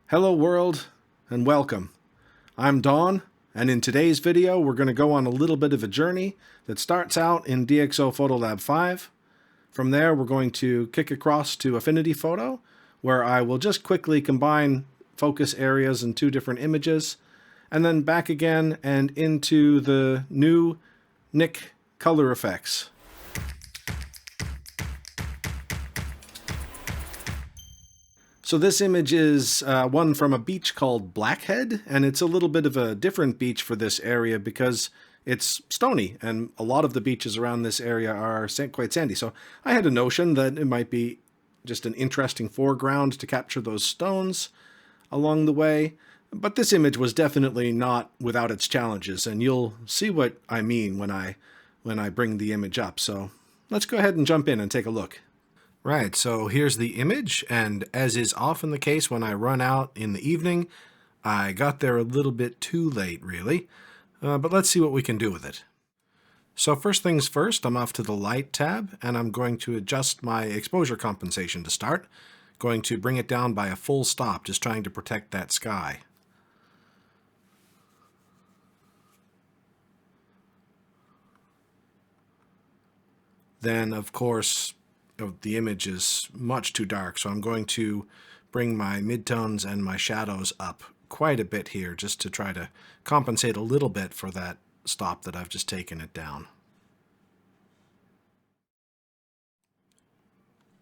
Hello world, and welcome. I'm Dawn, and in today's video we're going to go on a little bit of a journey that starts out in DxO Photolab 5. From there we're going to kick across to Affinity Photo, where I will just quickly combine focus areas in two different images, and then back again and into the new NiK Color Efex. So this image is one from a beach called Blackhead, and it's a little bit of a different beach for this area because it's stony, and a lot of the beaches around this area are quite sandy. So I had a notion that it might be just an interesting foreground to capture those stones along the way. But this image was definitely not without its challenges, and you'll see what I mean when I bring the image up. So let's go ahead and jump in and take a look. Right, so here's the image, and as is often the case when I run out in the evening, I got there a little bit too late, really. But let's see what we can do with it. So first things first, I'm off to the Light tab, and I'm going to adjust my exposure compensation to start. Going to bring it down by a full stop, just trying to protect that sky. Then, of course, the image is much too dark, so I'm going to bring my midtones and my shadows up quite a bit here just to try to compensate a little bit for that stop that I've just taken it down.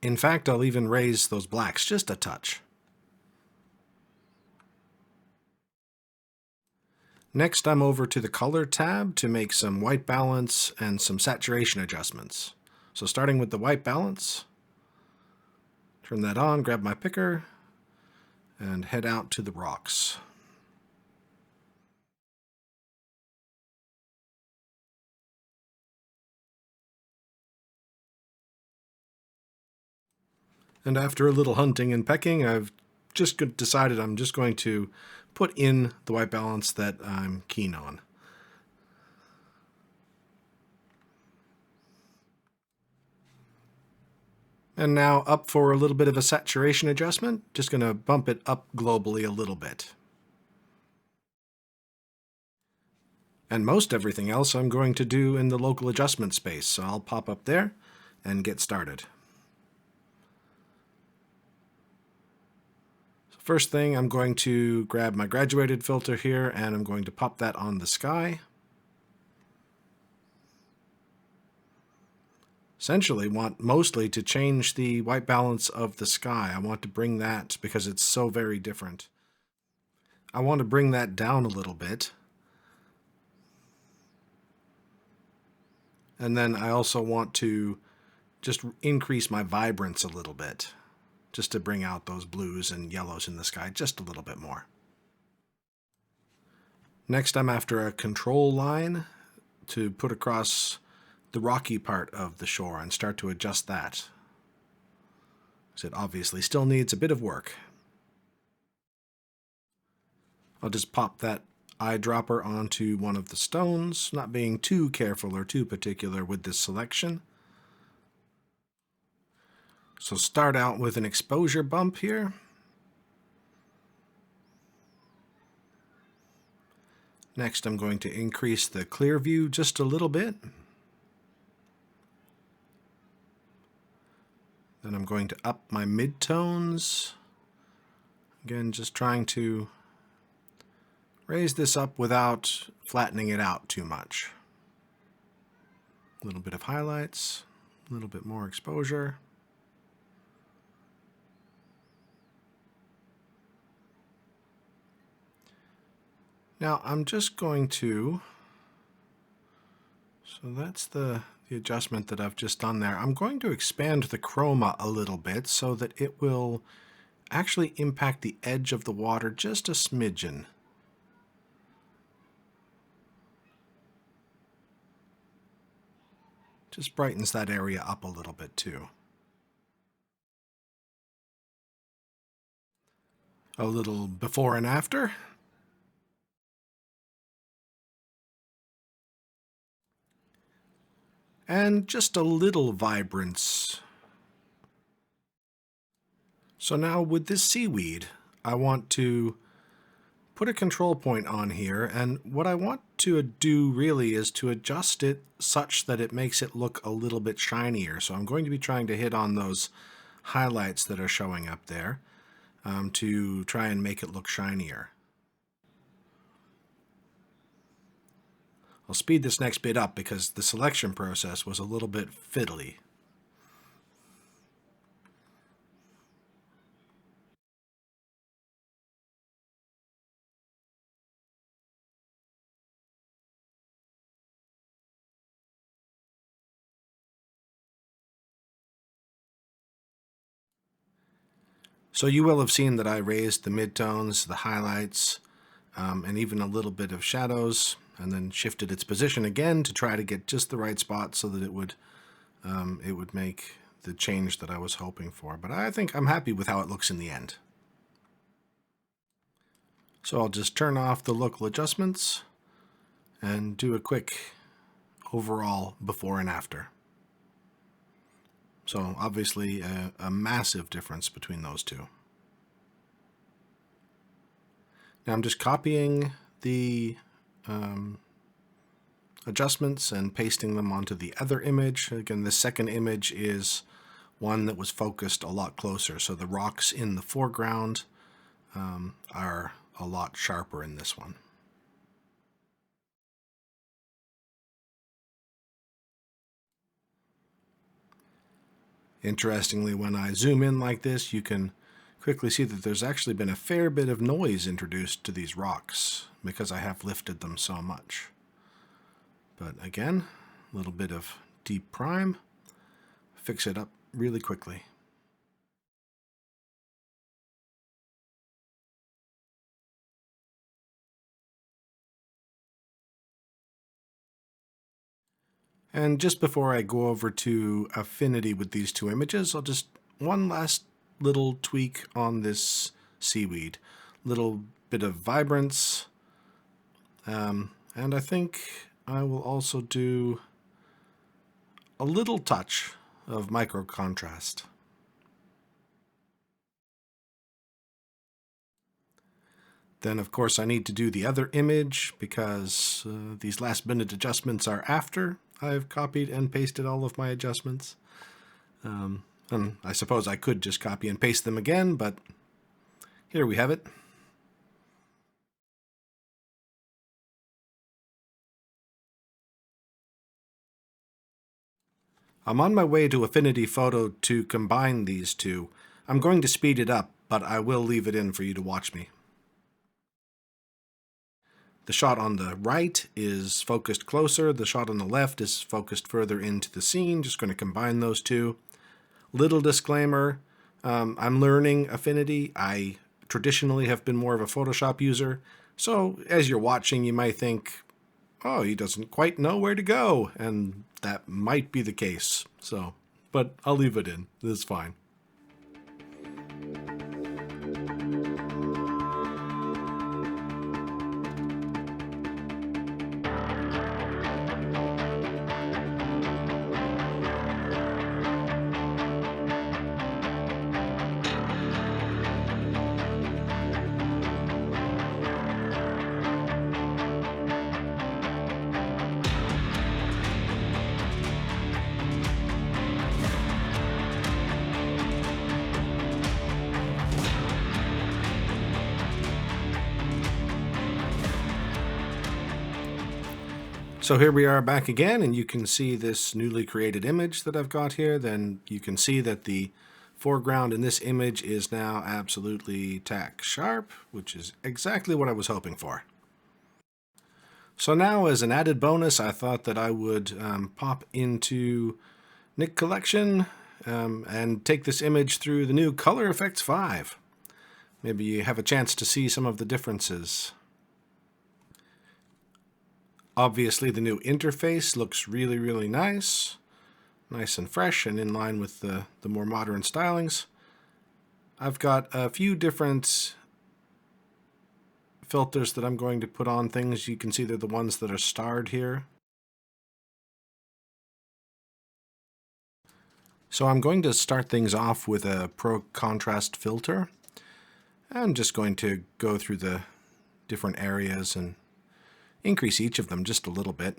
In fact, I'll even raise those blacks just a touch. Next, I'm over to the Color tab to make some white balance and some saturation adjustments. So starting with the white balance, turn that on, grab my picker, and head out to the rocks. And after a little hunting and pecking, I've just decided I'm just going to put in the white balance that I'm keen on. And now up for a little bit of a saturation adjustment. Just going to bump it up globally a little bit. And most everything else I'm going to do in the local adjustment space. So I'll pop up there and get started. First thing, I'm going to grab my graduated filter here and I'm going to pop that on the sky. Essentially want mostly to change the white balance of the sky. I want to bring that, because it's so very different, I want to bring that down a little bit. And then I also want to just increase my vibrance a little bit, just to bring out those blues and yellows in the sky just a little bit more. Next, I'm after a control line to put across the rocky part of the shore and start to adjust that. So it obviously still needs a bit of work. I'll just pop that eyedropper onto one of the stones, not being too careful or too particular with this selection. So start out with an exposure bump here. Next, I'm going to increase the clear view just a little bit. Then I'm going to up my midtones. Again, just trying to raise this up without flattening it out too much. A little bit of highlights, a little bit more exposure. Now I'm just going to, so that's the adjustment that I've just done there. I'm going to expand the chroma a little bit so that it will actually impact the edge of the water just a smidgen. Just brightens that area up a little bit too. A little before and after. And just a little vibrance. So now with this seaweed, I want to put a control point on here, and what I want to do really is to adjust it such that it makes it look a little bit shinier. So I'm going to be trying to hit on those highlights that are showing up there to try and make it look shinier. I'll speed this next bit up because the selection process was a little bit fiddly. So you will have seen that I raised the midtones, the highlights, and even a little bit of shadows, and then shifted its position again to try to get just the right spot so that it would make the change that I was hoping for. But I think I'm happy with how it looks in the end. So I'll just turn off the local adjustments and do a quick overall before and after. So obviously a massive difference between those two. Now I'm just copying the adjustments and pasting them onto the other image. Again, the second image is one that was focused a lot closer. So the rocks in the foreground are a lot sharper in this one. Interestingly, when I zoom in like this, you can quickly see that there's actually been a fair bit of noise introduced to these rocks because I have lifted them so much. But again, a little bit of deep prime, fix it up really quickly. And just before I go over to Affinity with these two images, I'll just one last little tweak on this seaweed. Little bit of vibrance. And I think I will also do a little touch of micro contrast. Then, of course, I need to do the other image because these last minute adjustments are after I've copied and pasted all of my adjustments. And I suppose I could just copy and paste them again, but here we have it. I'm on my way to Affinity Photo to combine these two. I'm going to speed it up, but I will leave it in for you to watch me. The shot on the right is focused closer. The shot on the left is focused further into the scene. Just going to combine those two. Little disclaimer, I'm learning Affinity. I traditionally have been more of a Photoshop user. So as you're watching, you might think, oh, he doesn't quite know where to go. And that might be the case. So, but I'll leave it in. This is fine. So here we are back again, and you can see this newly created image that I've got here. Then you can see that the foreground in this image is now absolutely tack sharp, which is exactly what I was hoping for. So now, as an added bonus, I thought that I would pop into NiK Collection and take this image through the new Color Efex 5. Maybe you have a chance to see some of the differences. Obviously, the new interface looks really, really nice. Nice and fresh and in line with the more modern stylings. I've got a few different filters that I'm going to put on things. You can see they're the ones that are starred here. So I'm going to start things off with a Pro Contrast filter. I'm just going to go through the different areas and increase each of them just a little bit.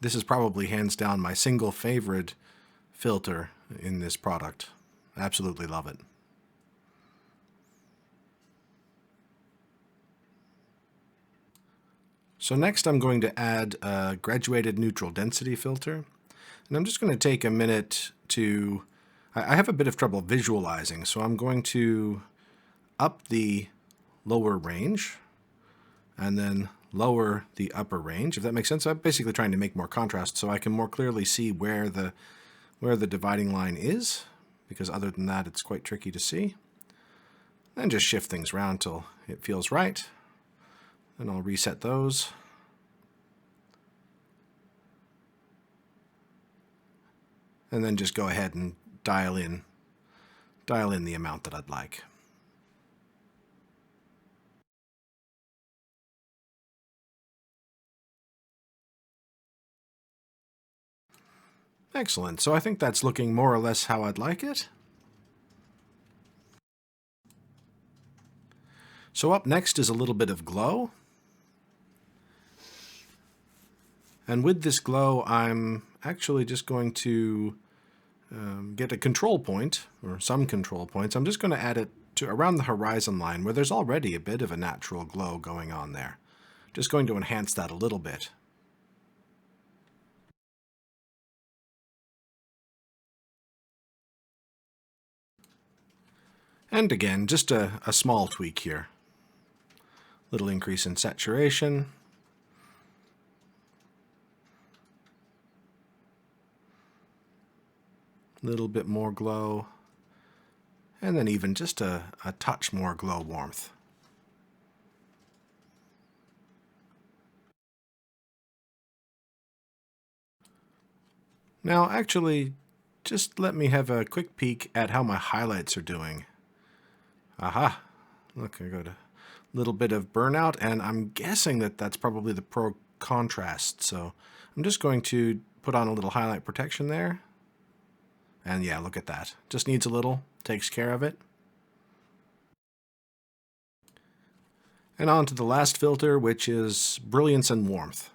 This is probably hands down my single favorite filter in this product. Absolutely love it. So next I'm going to add a graduated neutral density filter. And I'm just going to take a minute to... I have a bit of trouble visualizing, so I'm going to up the lower range and then lower the upper range, if that makes sense. I'm basically trying to make more contrast so I can more clearly see where the dividing line is, because other than that it's quite tricky to see. And just shift things around till it feels right. Then I'll reset those. And then just go ahead and dial in the amount that I'd like. Excellent. So I think that's looking more or less how I'd like it. So up next is a little bit of glow. And with this glow, I'm actually just going to get a control point, or some control points. I'm just going to add it to around the horizon line where there's already a bit of a natural glow going on there. Just going to enhance that a little bit. And again, just a small tweak here. Little increase in saturation. Little bit more glow. And then even just a touch more glow warmth. Now actually, just let me have a quick peek at how my highlights are doing. Aha! Look, I got a little bit of burnout, and I'm guessing that that's probably the pro contrast. So I'm just going to put on a little highlight protection there. And yeah, look at that. Just needs a little, takes care of it. And on to the last filter, which is brilliance and warmth.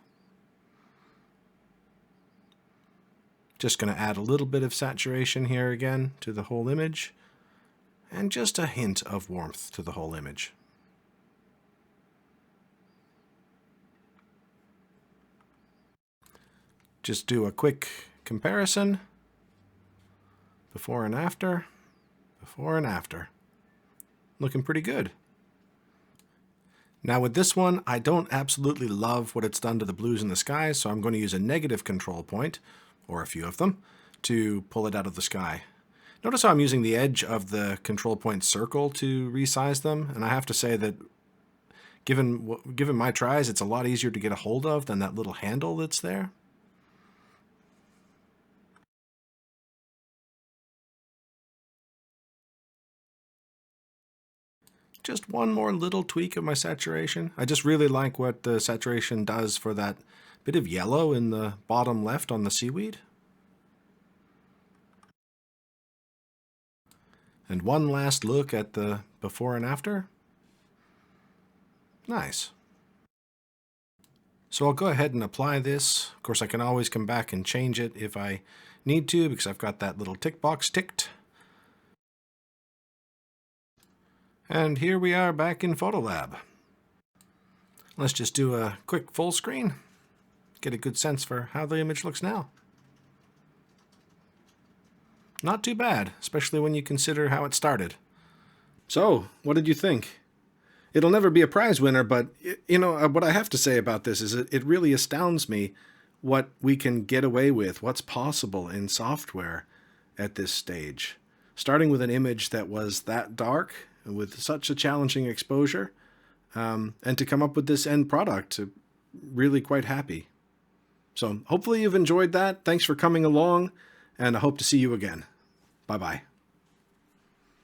Just going to add a little bit of saturation here again to the whole image, and just a hint of warmth to the whole image. Just do a quick comparison. Before and after. Before and after. Looking pretty good. Now with this one, I don't absolutely love what it's done to the blues in the sky, so I'm going to use a negative control point, or a few of them, to pull it out of the sky. Notice how I'm using the edge of the control point circle to resize them, and I have to say that given my tries, it's a lot easier to get a hold of than that little handle that's there. Just one more little tweak of my saturation. I just really like what the saturation does for that bit of yellow in the bottom left on the seaweed. And one last look at the before and after. Nice. So I'll go ahead and apply this. Of course, I can always come back and change it if I need to, because I've got that little tick box ticked. And here we are back in Photolab. Let's just do a quick full screen. Get a good sense for how the image looks now. Not too bad, especially when you consider how it started. So, what did you think? It'll never be a prize winner, but you know, what I have to say about this is it really astounds me what we can get away with, what's possible in software at this stage. Starting with an image that was that dark, with such a challenging exposure, and to come up with this end product, really quite happy. So hopefully you've enjoyed that. Thanks for coming along, and I hope to see you again. Bye-bye.